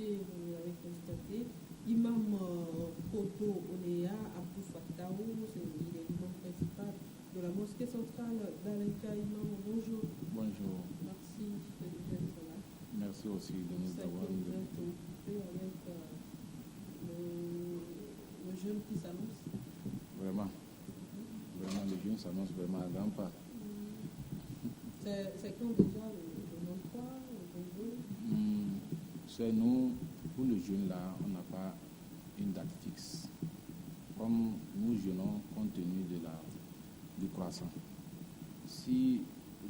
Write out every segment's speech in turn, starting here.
écoutez, vous l'avez constaté, Imam Koto Onea Abdou Fattahou, il est l'imam principal de la mosquée centrale d'Aleka. Imam, bonjour. Bonjour. Merci d'être là. Merci aussi de nous avoir vous êtes occupé avec le jeûne qui s'annonce. Vraiment. Vraiment, le jeûne s'annonce vraiment à grands pas. C'est quand déjà le 23, le 22 C'est nous, pour le jeûne là, on n'a pas une date fixe. Comme nous jeûnons compte tenu du croissant. Si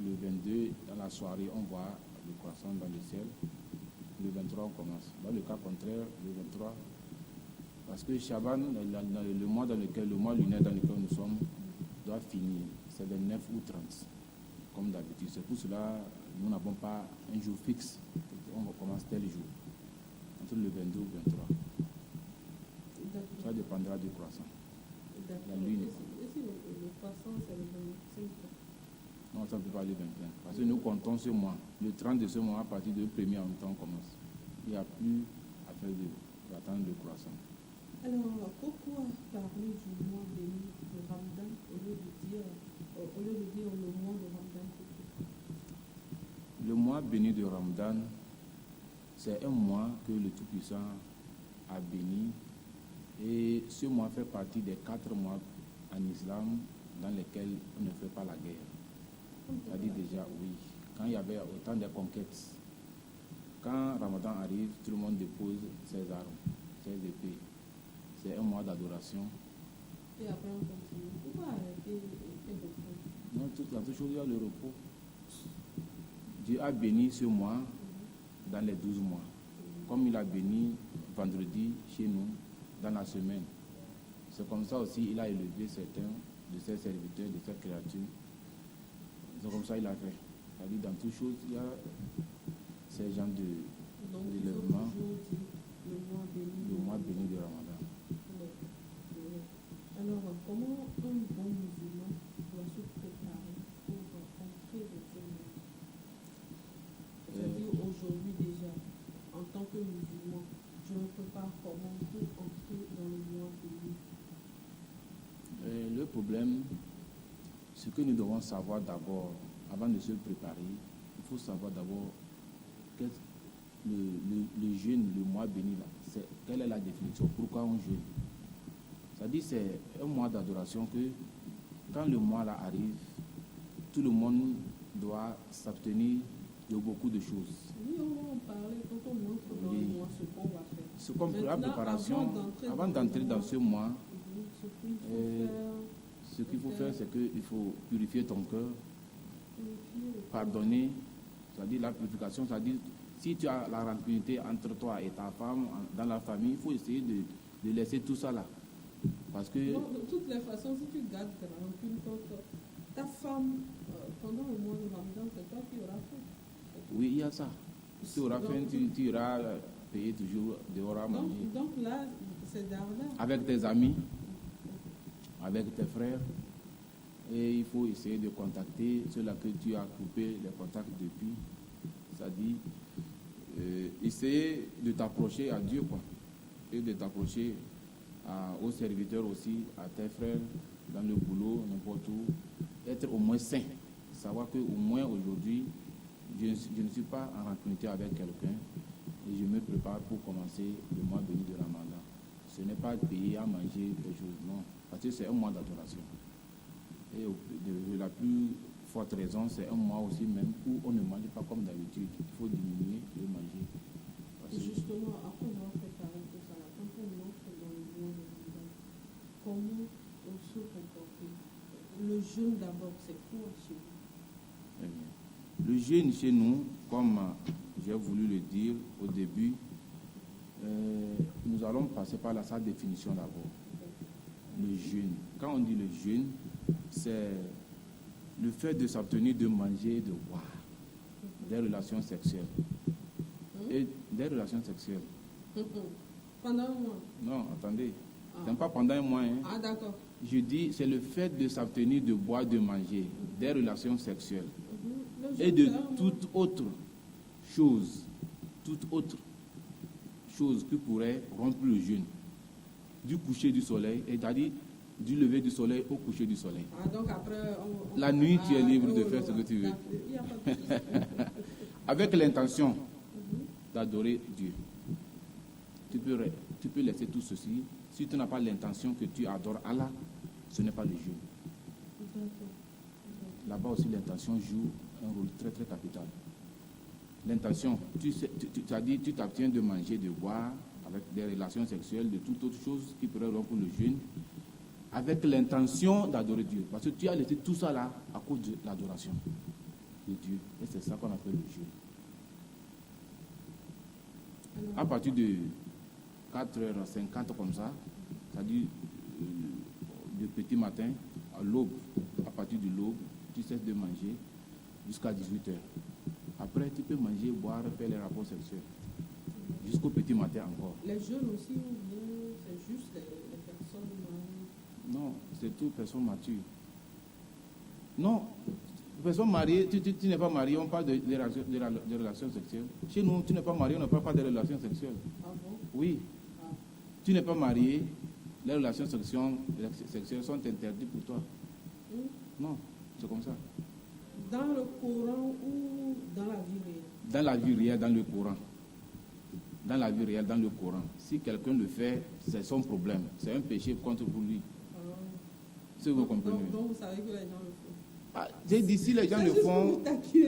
le 22, dans la soirée, on voit le croissant dans le ciel, le 23 on commence. Dans le cas contraire, le 23, parce que Chaban, le mois lunaire dans lequel nous sommes, doit finir. C'est le 9 ou 30, comme d'habitude. C'est pour cela nous n'avons pas un jour fixe. On recommence tel jour, entre le 22 ou le 23. Ça dépendra du croissant. La lune. Et si le croissant, c'est le 25? Non, ça ne peut pas aller 25. Parce que nous comptons ce mois. Le 30 de ce mois, à partir du 1er en même temps, on commence. Il n'y a plus à faire d'attendre le croissant. Alors, pourquoi parler du mois béni de Ramadan au lieu de dire le mois de Ramadan? Le mois béni de Ramadan, c'est un mois que le Tout-Puissant a béni. Et ce mois fait partie des 4 mois en islam dans lesquels on ne fait pas la guerre. Ça dit déjà, oui. Quand il y avait autant de conquêtes, quand Ramadan arrive, tout le monde dépose ses armes, ses épées. C'est un mois d'adoration. Et après on continue. Pourquoi arrêter et repos? Non, la toute chose, il y a le repos. Dieu a béni ce mois dans les 12 mois. Comme il a béni vendredi chez nous, dans la semaine. C'est comme ça aussi il a élevé certains de ses serviteurs, de ses créatures. C'est comme ça il a fait. C'est-à-dire dans toutes choses, il y a ces gens d'élèvement. Le mois béni de Ramadan. Alors, comment un bon musulman doit se préparer pour entrer dans ce mois? C'est-à-dire aujourd'hui déjà, en tant que musulman, je me prépare comment pour entrer dans le mois béni? Le problème, ce que nous devons savoir d'abord, avant de se préparer, il faut savoir d'abord le jeûne, le mois béni, là, quelle est la définition, pourquoi on jeûne. C'est-à-dire c'est un mois d'adoration que, quand le mois là arrive, tout le monde doit s'abstenir de beaucoup de choses. Oui, on va en parler quand on entre dans le mois, ce qu'on va faire. C'est comme la préparation, avant d'entrer dans ce mois, ce qu'il faut faire, c'est qu'il faut purifier ton cœur, pardonner, c'est-à-dire la purification, c'est-à-dire si tu as la rancunité entre toi et ta femme, dans la famille, il faut essayer de laisser tout ça là. Parce que... Non, de toutes les façons, si tu gardes ta rancune contre ta femme pendant le mois de Ramadan, c'est toi qui auras faim. Oui, il y a ça. Si tu auras faim, tu iras payer toujours dehors à manger. Donc là, c'est d'ardeur. Avec tes amis, avec tes frères. Et il faut essayer de contacter ceux-là que tu as coupé les contacts depuis. C'est-à-dire, essayer de t'approcher à Dieu, quoi. Et de t'approcher aux serviteurs aussi, à tes frères, dans le boulot, n'importe où. Être au moins sain. Savoir qu'au moins aujourd'hui, je ne suis pas en rancunité avec quelqu'un et je me prépare pour commencer le mois béni de Ramadan. Ce n'est pas payer à manger des choses, non. Parce que c'est un mois d'adoration. Et de la plus forte raison, c'est un mois aussi même où on ne mange pas comme d'habitude. Il faut diminuer le manger. Et justement, après avoir préparé tout ça, quand on entre dans le mois de Ramadan, comment on se comporte? Le jeûne d'abord, c'est quoi chez vous? Le jeûne chez nous, comme j'ai voulu le dire au début, nous allons passer par sa définition d'abord. Le jeûne. Quand on dit le jeûne, c'est le fait de s'abstenir de manger et de boire, des relations sexuelles. Et des relations sexuelles. Pendant un mois? Non, attendez. C'est pas pendant un mois. Hein. Ah, d'accord. Je dis, c'est le fait de s'abstenir de boire, de manger, des relations sexuelles. Et de toute autre chose choses qui pourraient rompre le jeûne, du coucher du soleil, c'est-à-dire du lever du soleil au coucher du soleil. Ah, donc après, La nuit, tu es libre de faire ce que tu veux. Il y a pas de souci. Avec l'intention d'adorer Dieu. Tu peux laisser tout ceci. Si tu n'as pas l'intention que tu adores Allah, ce n'est pas le jeûne. Là-bas aussi, l'intention joue un rôle très très capital. L'intention, tu as dit, tu t'abstiens de manger, de boire, avec des relations sexuelles, de toute autre chose qui pourrait rompre le jeûne, avec l'intention d'adorer Dieu. Parce que tu as laissé tout ça là à cause de l'adoration de Dieu. Et c'est ça qu'on appelle le jeûne. À partir de 4h50 comme ça, c'est-à-dire du petit matin à l'aube, à partir de l'aube, tu cesses de manger jusqu'à 18h. Après, tu peux manger, boire, faire les rapports sexuels. Jusqu'au petit matin encore. Les jeunes aussi, ou bien c'est juste les personnes mariées? Non, c'est toute personne mature. Non, personne mariée, tu n'es pas marié, on parle de relations sexuelles. Chez nous, tu n'es pas marié, on ne parle pas de relations sexuelles. Ah bon? Oui. Ah. Tu n'es pas marié, les relations sexuelles sont interdites pour toi. Non, c'est comme ça. Dans le Coran ou dans la vie réelle? Dans la vie réelle, dans le Coran. Dans la vie réelle, dans le Coran. Si quelqu'un le fait, c'est son problème. C'est un péché contre pour lui. Si vous comprenez. Donc vous savez que les gens le font. Ah, j'ai dit, si les gens le font,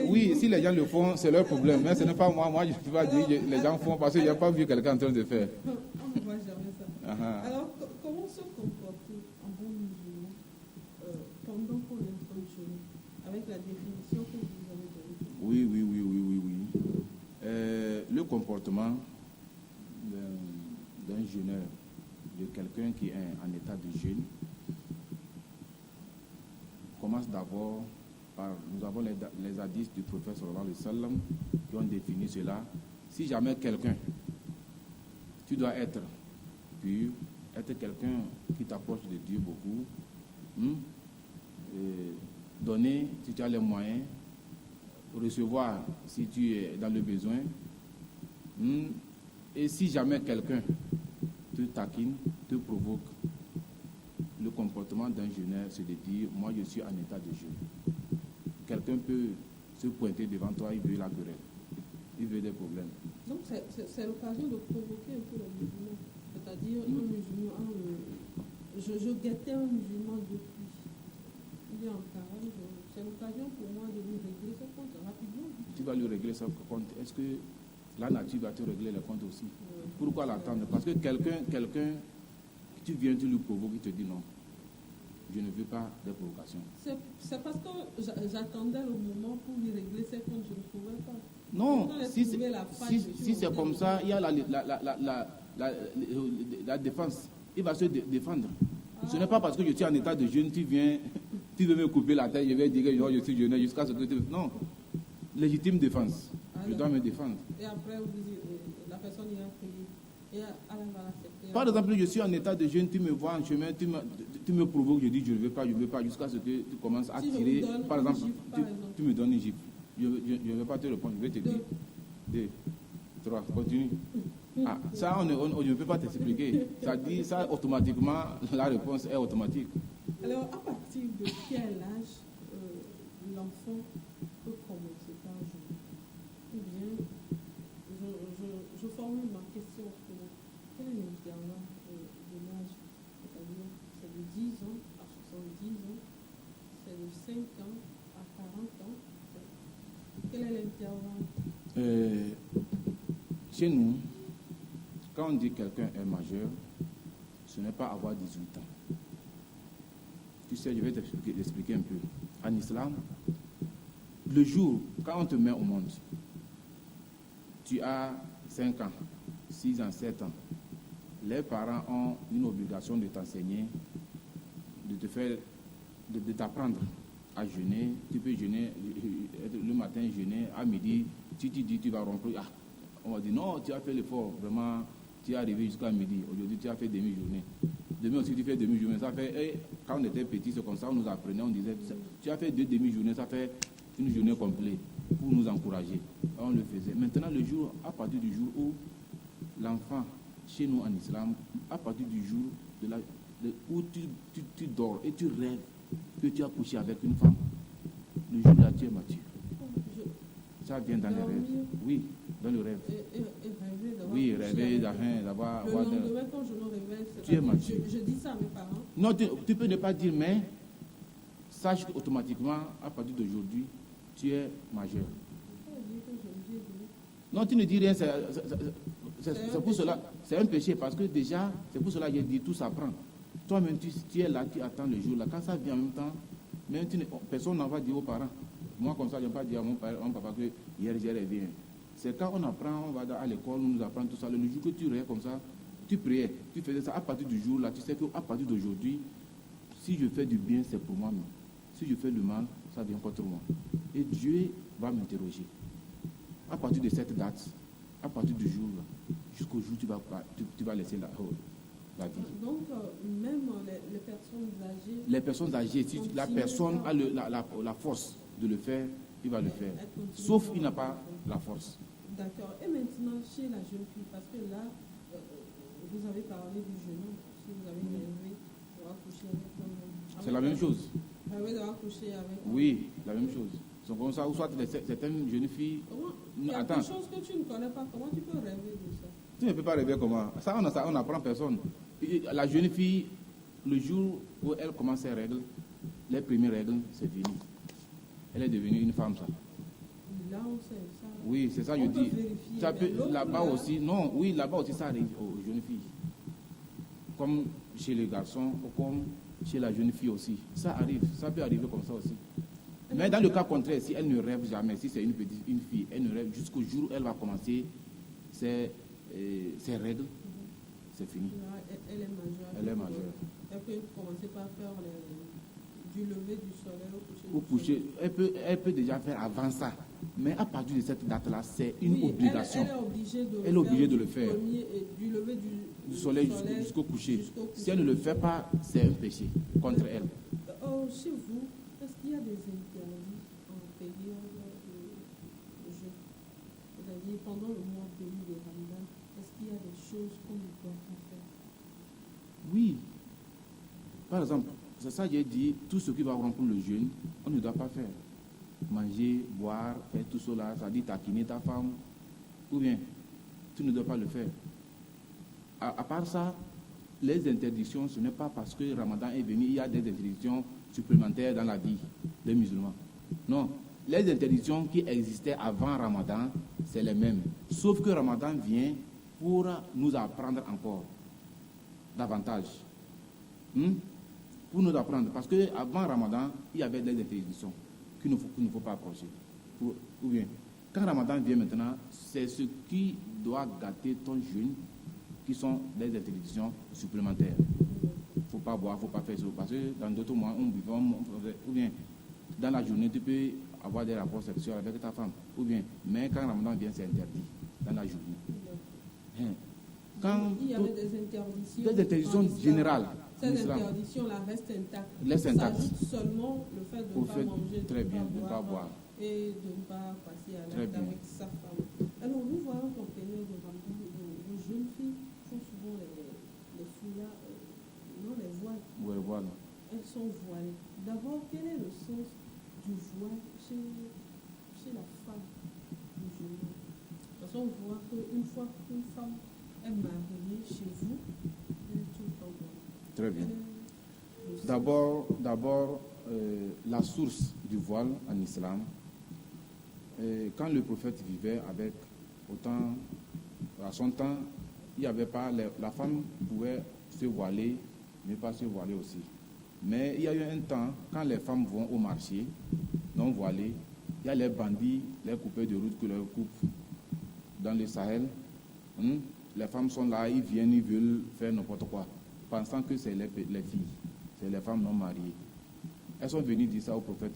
oui, si les gens le font, c'est leur problème. Mais ce n'est pas moi. Moi, je ne peux pas dire que les gens font parce que je n'ai pas vu quelqu'un en train de faire. On ne voit jamais ça. Alors, comment se comporter en bon musulman pendant qu'on est en train de jeûner, avec la définition que vous avez donnée? Oui. Le comportement d'un jeûneur, de quelqu'un qui est en état de jeûne, commence d'abord par, nous avons les hadiths du prophète sallallahu alayhi wa sallam qui ont défini cela. Si jamais quelqu'un, tu dois être pur, être quelqu'un qui t'approche de Dieu beaucoup, donner, si tu as les moyens, recevoir si tu es dans le besoin, et si jamais quelqu'un te taquine, te provoque, le comportement d'un jeûneur, c'est de dire, moi je suis en état de jeûne. Quelqu'un peut se pointer devant toi, il veut la querelle, il veut des problèmes. Donc c'est l'occasion de provoquer un peu le musulman. C'est-à-dire un musulman, je guettais un musulman depuis. Il est en carême, c'est l'occasion pour moi de lui régler ce compte rapidement. Tu vas lui régler ce compte. Est-ce que la nature va te régler le compte aussi? Oui. Pourquoi l'attendre? Parce que quelqu'un, tu viens, tu lui provoques, il te dit non. Je ne veux pas de provocation. C'est parce que j'attendais le moment pour lui régler ses comptes, je ne trouvais pas. Non, si c'est comme ça, il y a la défense. Il va se défendre. Ce n'est pas parce que je suis en état de jeûne, tu veux me couper la tête, je vais dire que je suis jeûneux jusqu'à ce que tu... Non, légitime défense. Je dois me défendre. Et après, la personne ira payer. Et elle va l'accepter. Par exemple, je suis en état de jeûne, tu me vois en chemin, tu me provoques, je dis je ne veux pas, jusqu'à ce que tu commences à tirer. Par exemple, tu me donnes une gifle. Je ne vais pas te répondre, je vais te dire 2, 3, continue. Ah, ça, on ne peut pas t'expliquer. Ça dit ça automatiquement, la réponse est automatique. Alors, à partir de quel âge l'enfant peut commencer par jeûner? Ou bien, je formule ma question autrement. Quel est l'intervalle de l'âge? C'est-à-dire, c'est de 10 ans à 70 ans, c'est de 5 ans à 40 ans. Quel est l'intervalle? Chez nous, quand on dit que quelqu'un est majeur, ce n'est pas avoir 18 ans. Tu sais, je vais t'expliquer un peu. En islam, le jour, quand on te met au monde, tu as 5 ans, 6 ans, 7 ans. Les parents ont une obligation de t'enseigner, de t'apprendre à jeûner. Tu peux jeûner le matin, jeûner à midi. Tu te dis tu vas rompre. Ah, on va dire non, tu as fait l'effort, vraiment, tu es arrivé jusqu'à midi. Aujourd'hui, tu as fait demi-journée. Demain aussi, tu fais demi-journée. Ça fait, quand on était petit, c'est comme ça, on nous apprenait, on disait, tu as fait 2 demi-journées, ça fait une journée complète. pour nous encourager. On le faisait. Maintenant, à partir du jour où l'enfant, chez nous en islam, à partir du jour où tu dors et tu rêves que tu as couché avec une femme, le jour-là, tu es mature. Ça vient dans les rêves. Oui, dans le rêve. Et rêver d'avoir. Oui, rêver d'avoir. Le lendemain, quand je me réveille, tu es mature. Je dis ça à mes parents. Non, tu peux ne pas dire, mais sache qu'automatiquement, à partir d'aujourd'hui, tu es majeur. Non, tu ne dis rien, c'est pour cela, c'est un péché, parce que déjà, c'est pour cela que j'ai dit, tout s'apprend. Toi-même, tu es là, tu attends le jour là. Quand ça vient en même temps, même personne n'en va dire aux parents. Moi, comme ça, je n'ai pas dit à mon papa que hier j'ai rêvé. C'est quand on apprend, on va à l'école, on nous apprend tout ça. Le jour que tu rêves comme ça, tu priais, tu faisais ça. À partir du jour là, tu sais qu'à partir d'aujourd'hui, si je fais du bien, c'est pour moi-même. Si je fais le mal, ça vient contre moi. Et Dieu va m'interroger. À partir de cette date, à partir du jour là, jusqu'au jour où tu vas laisser la vie. Donc, même les personnes âgées... Les personnes âgées, si la personne a la force de le faire, il va le faire. Sauf qu'il n'a pas la force. D'accord. Et maintenant, chez la jeune fille, parce que là, vous avez parlé du jeune homme. Si vous avez rêvé d'avoir couché avec un homme. C'est la même chose. Rêvé d'avoir couché avec un homme. Oui, la même chose. C'est comme ça, ou soit certaines jeunes filles... Il y a quelque chose que tu ne connais pas. Comment tu peux rêver de ça? Tu ne peux pas rêver comment? Ça, on n'apprend personne. La jeune fille, le jour où elle commence ses règles, les premières règles, c'est fini. Elle est devenue une femme, ça. Là, on sait ça. Oui, c'est ça, je dis. Ça peut, là-bas aussi, non, oui, là-bas aussi, ça arrive aux jeunes filles. Comme chez les garçons, ou comme chez la jeune fille aussi. Ça arrive, ça peut arriver comme ça aussi. Mais dans le cas contraire, si elle ne rêve jamais, si c'est une fille, elle ne rêve jusqu'au jour où elle va commencer ses règles, c'est fini. Elle est majeure. Elle est majeure. Elle peut commencer par faire du lever du soleil au coucher. Elle peut déjà faire avant ça. Mais à partir de cette date-là, c'est une obligation. Elle est obligée de le faire. Du lever du soleil jusqu'au coucher. Si elle ne le fait pas, c'est un péché contre elle. Chez vous, est-ce qu'il y a des interdits en période de jeûne? C'est-à-dire pendant le mois béni de Ramadan, est-ce qu'il y a des choses qu'on ne doit pas faire? Oui. Par exemple, c'est ça que j'ai dit, tout ce qui va rompre le jeûne, on ne doit pas faire. Manger, boire, faire tout cela, ça dit taquiner ta femme, ou bien, tu ne dois pas le faire. À part ça, les interdictions, ce n'est pas parce que Ramadan est venu, il y a des interdictions supplémentaires dans la vie des musulmans. Non, les interdictions qui existaient avant Ramadan, c'est les mêmes. Sauf que Ramadan vient pour nous apprendre encore davantage. Pour nous apprendre. Parce qu'avant Ramadan, il y avait des interdictions qu'il ne faut pas approcher. Ou bien, quand Ramadan vient maintenant, c'est ce qui doit gâter ton jeûne qui sont des interdictions supplémentaires. Il ne faut pas boire, il ne faut pas faire ça. Parce que dans d'autres mois, ou bien, dans la journée, tu peux avoir des rapports sexuels avec ta femme. Ou bien, mais quand Ramadan vient, c'est interdit dans la journée. Il y avait des interdictions générales. Ces interdictions-là restent intactes. Laisse intact. Ça ajoute seulement le fait de ne pas manger, de ne pas boire et de ne pas passer à l'acte avec sa femme. Alors nous voyons qu'en période de Ramadan, les jeunes filles font souvent les foulards, non les voiles. Oui, voilà. Elles sont voilées. D'abord, quel est le sens du voile chez la femme musulmane? Parce qu'on voit qu'une fois qu'une femme est mariée chez vous, elle est tout le temps voilée. Très bien. D'abord, la source du voile en islam, quand le prophète vivait à son temps, il n'y avait pas, la femme pouvait se voiler, mais pas se voiler aussi. Mais il y a eu un temps, quand les femmes vont au marché, non voilées, il y a les bandits, les coupeurs de route qui leur coupent dans le Sahel. Les femmes sont là, ils viennent, ils veulent faire n'importe quoi, pensant que c'est les filles, c'est les femmes non mariées. Elles sont venues dire ça au prophète,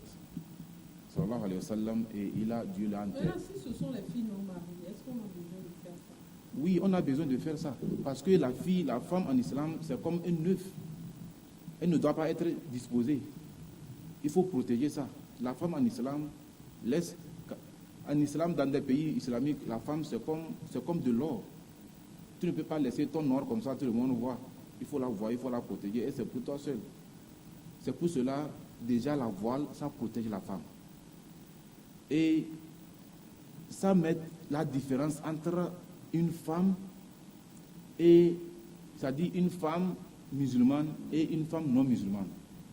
sallallahu alayhi wa sallam, et Dieu l'a enterré. Maintenant, si ce sont les filles non mariées, est-ce qu'on a besoin de faire ça? Oui, on a besoin de faire ça, parce que la femme en islam, c'est comme un œuf. Elle ne doit pas être disposée. Il faut protéger ça. La femme en islam laisse En islam, dans des pays islamiques, la femme, c'est comme de l'or. Tu ne peux pas laisser ton or comme ça, tout le monde voit. Il faut la voir, il faut la protéger, et c'est pour toi seul. C'est pour cela, déjà, la voile, ça protège la femme. Et ça met la différence entre une femme et, c'est-à-dire une femme musulmane et une femme non musulmane.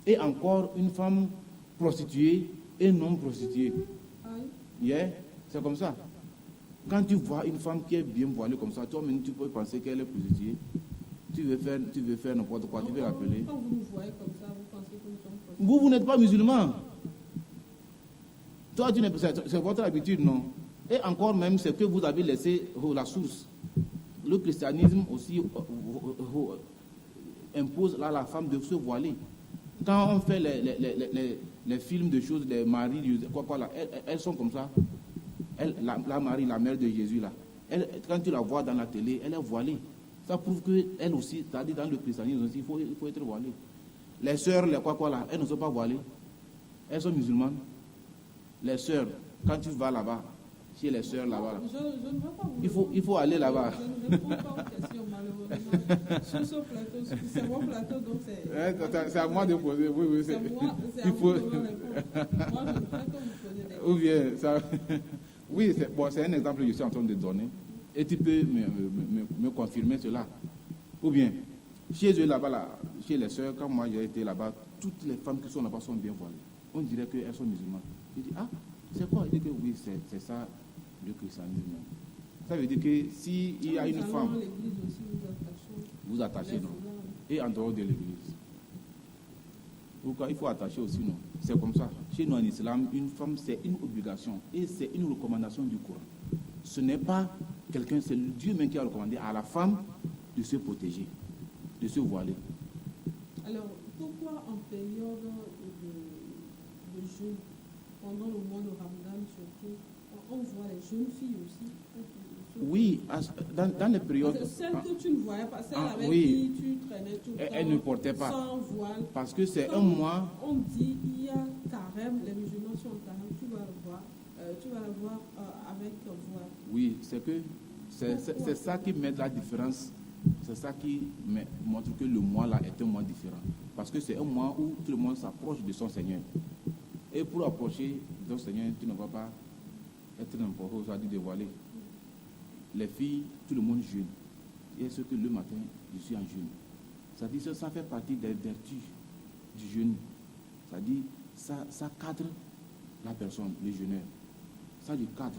Et encore une femme prostituée et non prostituée. Yeah, c'est comme ça. Quand tu vois une femme qui est bien voilée comme ça, toi-même tu peux penser qu'elle est prostituée. Tu veux faire n'importe quoi, tu veux l'appeler. Quand vous nous voyez comme ça, vous pensez que nous sommes prostituées. Vous n'êtes pas musulman. Toi, c'est votre habitude, non? Et encore même, c'est que vous avez laissé la source. Le christianisme aussi impose à la femme de se voiler. Quand on fait les films de choses, les maris, là, elles sont comme ça. La Marie, la mère de Jésus, là, quand tu la vois dans la télé, elle est voilée. Ça prouve qu'elle aussi, c'est-à-dire dans le christianisme aussi, il faut être voilé. Les sœurs, les là, elles ne sont pas voilées. Elles sont musulmanes. Les sœurs, quand tu vas là-bas, chez les sœurs là-bas, là, je ne veux pas il faut aller là-bas. Je ne réponds pas aux questions, malheureusement. Sur ce plateau, c'est mon plateau, donc c'est à moi de poser. Oui, c'est moi, c'est à vous de me répondre. Moi, je ne fais que vous poser des questions. Ou bien, ça... Oui, c'est un exemple que je suis en train de donner. Et tu peux me confirmer cela. Ou bien, chez eux là-bas, là, chez les sœurs, quand moi j'ai été là-bas, toutes les femmes qui sont là-bas sont bien voilées. On dirait qu'elles sont musulmanes. Je dis, ah, c'est quoi? Il dit que oui, c'est ça le christianisme. Ça veut dire que s'il y a une femme, l'église aussi, vous attachez, non? Et en dehors de l'église. Pourquoi il faut attacher aussi, non? C'est comme ça. Chez nous en islam, une femme, c'est une obligation. Et c'est une recommandation du Coran. Ce n'est pas quelqu'un, c'est Dieu même qui a recommandé à la femme de se protéger, de se voiler. Alors, pourquoi en période de jeûne, pendant le mois de Ramadan surtout, on voit les jeunes filles aussi? Oui, dans les périodes... Celle que tu ne voyais pas, celle avec oui, qui tu traînais tout le temps, elle ne portait pas. Sans voile. Parce que c'est un mois... On dit il y a carême, les musulmans sont en carême, tu vas le voir avec voile. Oui, c'est ça qui met la différence. C'est ça qui montre que le mois là est un mois différent. Parce que c'est un mois où tout le monde s'approche de son Seigneur. Et pour approcher de ton Seigneur, tu ne vas pas être n'importe où, c'est-à-dire dévoilé. Les filles, tout le monde jeûne. Et ce que le matin, je suis en jeûne. C'est-à-dire que ça fait partie des vertus du jeûne. C'est-à-dire ça cadre la personne, le jeûneur. Ça lui cadre.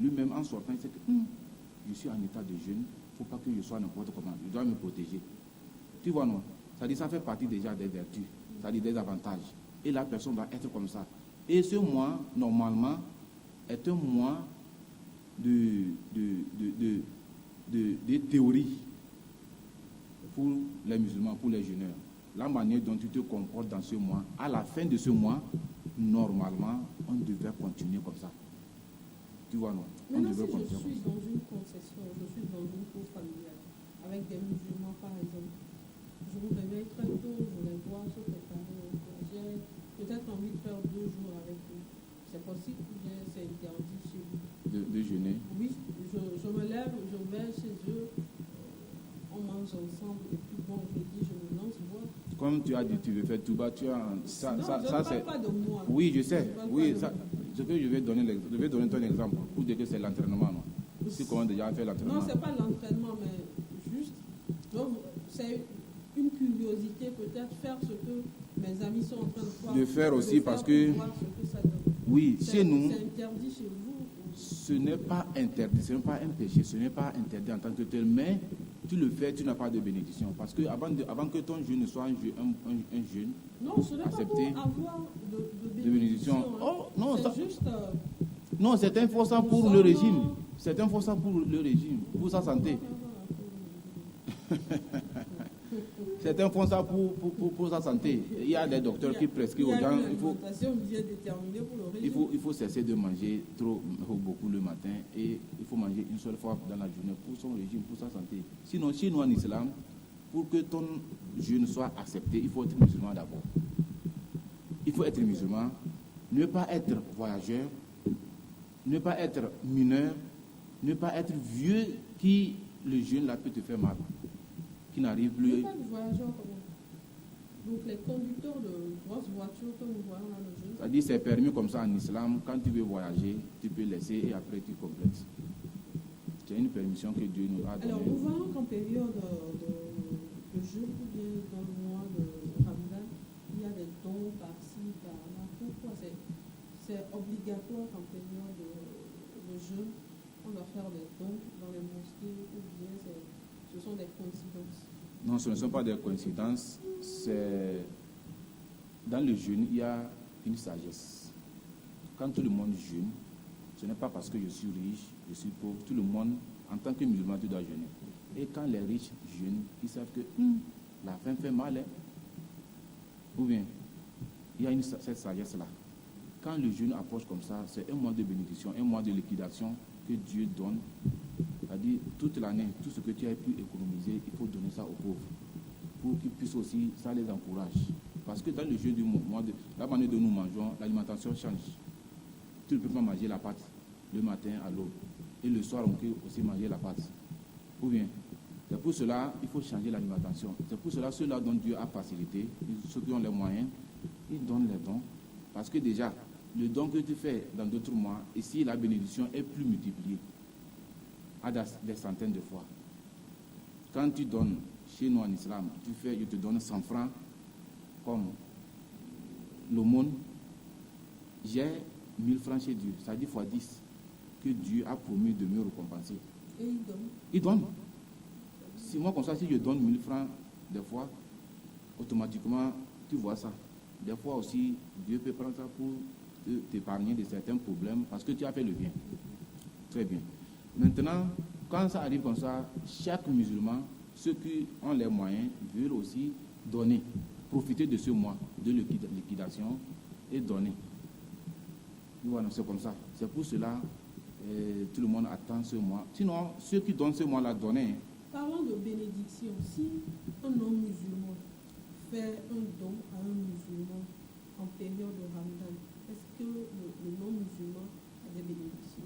Lui-même en sortant, il sait que je suis en état de jeûne, il ne faut pas que je sois n'importe comment. Je dois me protéger. Tu vois, non? C'est-à-dire ça fait partie déjà des vertus, c'est-à-dire des avantages. Et la personne doit être comme ça. Et ce mois, normalement, est un mois de théorie pour les musulmans, pour les jeûneurs. La manière dont tu te comportes dans ce mois, à la fin de ce mois, normalement, on devrait continuer comme ça. Tu vois, non? Maintenant, si je suis dans une concession, je suis dans une cour familiale, avec des musulmans par exemple, je me réveille très tôt, je les vois se préparer, j'ai peut-être envie de faire 2 jours avec eux. C'est possible, c'est interdit chez vous. De jeûner? Oui, je me lève, je vais chez eux, on mange ensemble, et puis bon, je dis, je me lance voir. Comme tu as dit, tu veux faire tout bas, tu as... Ça, non, je ne parle pas de moi. Oui, je sais. Oui, ça, je vais donner ton exemple pour dire que c'est l'entraînement, non? Si comment déjà fait l'entraînement? Non, ce n'est pas l'entraînement, mais juste, c'est une curiosité peut-être, faire ce que mes amis sont en train de faire. De faire aussi parce que... Oui, chez nous... C'est interdit chez vous? Ce n'est pas interdit, ce n'est pas un péché, ce n'est pas interdit en tant que tel, mais tu le fais, tu n'as pas de bénédiction. Parce que avant que ton jeûne soit un jeûne, non, ce n'est accepté, pas pour avoir de bénédiction. Hein. Oh, non, c'est ça, juste... non, c'est un forçant pour le régime. C'est un forçant pour le régime, pour sa santé. C'est un forçant pour sa santé. Il y a des docteurs qui prescrivent aux gens. Il faut cesser de manger beaucoup le matin et il faut manger une seule fois dans la journée pour son régime, pour sa santé. Sinon, chez nous en islam, pour que ton jeûne soit accepté, il faut être musulman d'abord. Il faut être musulman, ne pas être voyageur, ne pas être mineur, ne pas être vieux qui, le jeûne là peut te faire mal, qui n'arrive plus. Il n'y a pas de voyageurs comme ça. Donc les conducteurs de grosses voitures que nous voyons là le jeûne. C'est-à-dire c'est permis comme ça en islam, quand tu veux voyager, tu peux laisser et après tu complètes. C'est une permission que Dieu nous a donnée. Alors nous voyons qu'en période de jeûne ou bien dans le mois de Ramadan, il y a des dons par-ci, par-là. Pourquoi c'est obligatoire qu'en période de jeûne, on doit faire des dons dans les mosquées ou bien ce sont des coïncidences? Non, ce ne sont pas des coïncidences. C'est dans le jeûne, il y a une sagesse. Quand tout le monde jeûne, ce n'est pas parce que je suis riche, je suis pauvre. Tout le monde, en tant que musulman, tu dois jeûner. Et quand les riches jeûnent, ils savent que la faim fait mal. Hein? Ou bien, il y a cette sagesse-là. Quand le jeûne approche comme ça, c'est un mois de bénédiction, un mois de liquidation que Dieu donne. C'est-à-dire, toute l'année, tout ce que tu as pu économiser, il faut donner ça aux pauvres. Pour qu'ils puissent aussi, ça les encourage. Parce que dans le jeûne du mois, la manière dont nous mangeons, l'alimentation change. Tu ne peux pas manger la pâte le matin à l'aube. Et le soir, on peut aussi manger la pâte. Ou bien, c'est pour cela il faut changer l'alimentation. C'est pour cela ceux-là dont Dieu a facilité, ceux qui ont les moyens, ils donnent les dons. Parce que déjà, le don que tu fais dans d'autres mois, ici la bénédiction est plus multipliée à des centaines de fois. Quand tu donnes chez nous en islam, je te donne 100 francs comme l'aumône, j'ai 1000 francs chez Dieu, ça dit fois 10 que Dieu a promis de me récompenser. Et il donne. Il donne. Si moi comme ça, si je donne 1000 francs des fois, automatiquement tu vois ça. Des fois aussi, Dieu peut prendre ça pour t'épargner de certains problèmes parce que tu as fait le bien. Très bien. Maintenant, quand ça arrive comme ça, chaque musulman, ceux qui ont les moyens, veulent aussi donner, profiter de ce mois de liquidation et donner. Voilà, c'est comme ça. C'est pour cela tout le monde attend ce mois. Sinon, ceux qui donnent ce mois-là, donnent. Parlons de bénédiction. Si un non-musulman fait un don à un musulman en période de Ramadan, est-ce que le non-musulman a des bénédictions?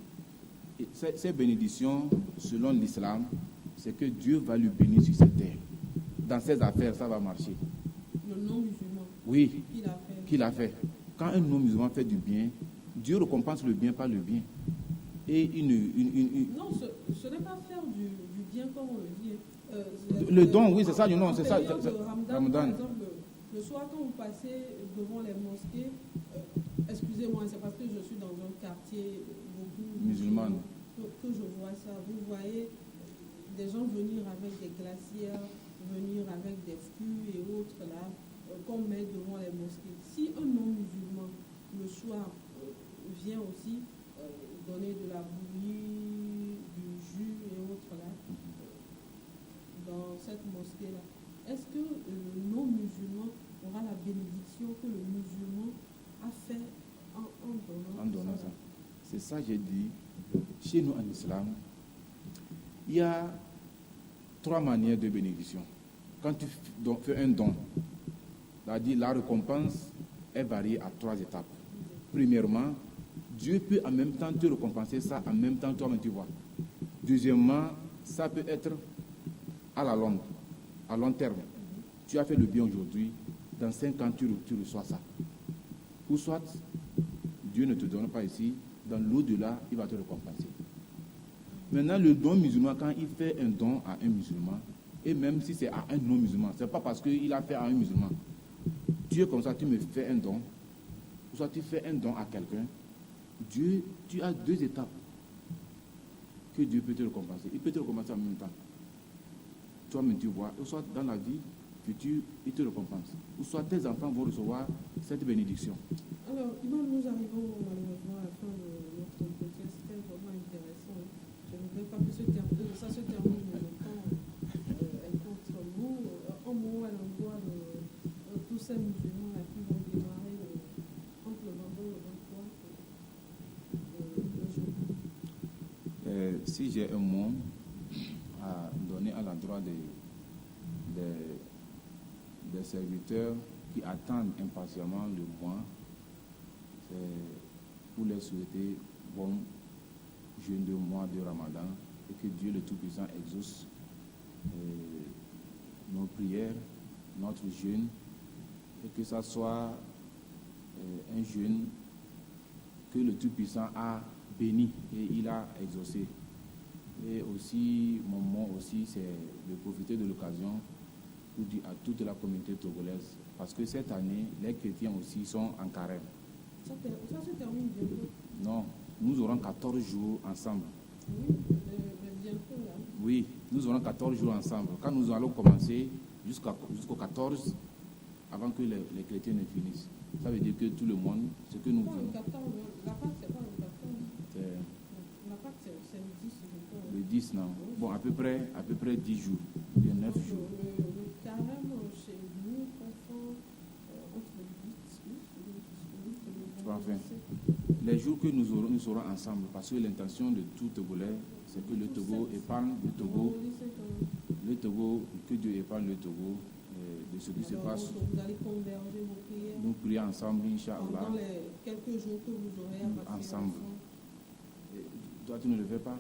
Et ces bénédictions, selon l'islam, c'est que Dieu va lui bénir sur cette terre. Dans ses affaires, ça va marcher. Le non-musulman? Oui. Qui l'a fait? Quand un non-musulman fait du bien, Dieu récompense le bien par le bien. Et Non, ce n'est pas faire du bien comme on le dit. Le don, oui, c'est ça. Non, c'est ça. Ramadan. Par exemple, le soir, quand vous passez devant les mosquées, excusez-moi, c'est parce que je suis dans un quartier beaucoup musulman que je vois ça. Vous voyez des gens venir avec des glacières, venir avec des fûts et autres là, qu'on met devant les mosquées. Si un non-musulman, le soir, vient aussi donner de la bouillie, du jus et autres là, dans cette mosquée-là, est-ce que le non-musulman aura la bénédiction que le musulman a fait en donnant ça? C'est ça j'ai dit. Chez nous en islam, il y a 3 manières de bénédiction. Quand tu fais un don, c'est-à-dire la récompense est variée à 3 étapes. Premièrement, Dieu peut en même temps te récompenser ça, en même temps toi-même tu vois. Deuxièmement, ça peut être à la longue, à long terme. Tu as fait le bien aujourd'hui, dans 5 ans tu reçois ça. Ou soit, Dieu ne te donne pas ici, dans l'au-delà, il va te récompenser. Maintenant, le don musulman, quand il fait un don à un musulman, et même si c'est à un non-musulman, ce n'est pas parce qu'il a fait à un musulman. Dieu, comme ça, tu me fais un don, ou soit tu fais un don à quelqu'un, Dieu, tu as 2 étapes que Dieu peut te récompenser. Il peut te récompenser en même temps. Toi-même, tu vois, ou soit dans la vie future, il te récompense. Ou soit tes enfants vont recevoir cette bénédiction. Alors, Imam, nous arrivons malheureusement à la fin de notre entretien. C'était vraiment intéressant. Je ne voudrais pas que ça se termine, mais le temps est contre nous. Un mot à l'endroit de tous ces musulmans qui vont démarrer entre le 22 et le 23 le jour. Si j'ai un mot à donner à l'endroit des serviteurs qui attendent impatiemment le mois, c'est pour les souhaiter bon jeûne du mois de Ramadan et que Dieu le Tout-Puissant exauce nos prières, notre jeûne, et que ça soit un jeûne que le Tout-Puissant a béni et il a exaucé. Et aussi, mon mot aussi, c'est de profiter de l'occasion pour dire à toute la communauté togolaise, parce que cette année, les chrétiens aussi sont en carême. Ça se termine bientôt. Non, nous aurons 14 jours ensemble. Oui, mais bientôt là. Oui, nous aurons 14 jours ensemble. Quand nous allons commencer jusqu'au 14, avant que les chrétiens ne finissent. Ça veut dire que tout le monde, ce que nous Pas le voulons. 14, la Pâque, c'est pas le 14. C'est La Pâque, c'est le 10, je crois. le 10, non. Bon, à peu près 10 jours, bien 9 Donc, jours. le carême chez nous confond entre le 8 et le Parfait. 27. Les jours que nous serons ensemble, parce que l'intention de tout Togolais, c'est que le Togo épargne le Togo, que Dieu épargne le Togo de ce qui se Alors, passe. donc, vous allez converger vos prières Nous prions ensemble, Inch'Allah, pendant les quelques jours que vous aurez à passer ensemble. Et toi, tu ne le fais pas?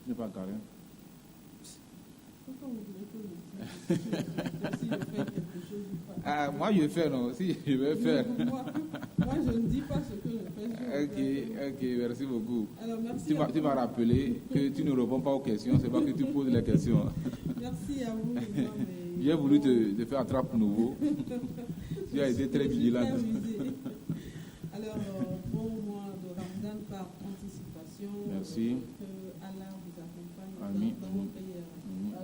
Tu n'es pas carré? Pourquoi vous voulez que je dise si je fais quelque chose ou pas? Ah, moi je fais, non? Si, je vais faire. Moi, je ne dis pas ce que je fais. Ok, merci beaucoup. Alors, merci. Tu m'as rappelé que tu ne réponds pas aux questions, c'est pas que tu poses les questions. Merci à vous. J'ai voulu te faire attrape nouveau. Tu as été très vigilante. Alors, bon mois de Ramadan par anticipation. Merci. Que Allah vous accompagne Amin. dans vos prières.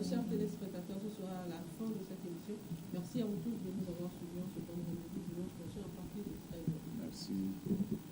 Chers téléspectateurs, ce sera la fin de cette émission. Merci à vous tous de nous avoir suivis en ce bon rendez-vous dimanche prochain à partir de 13h. Merci.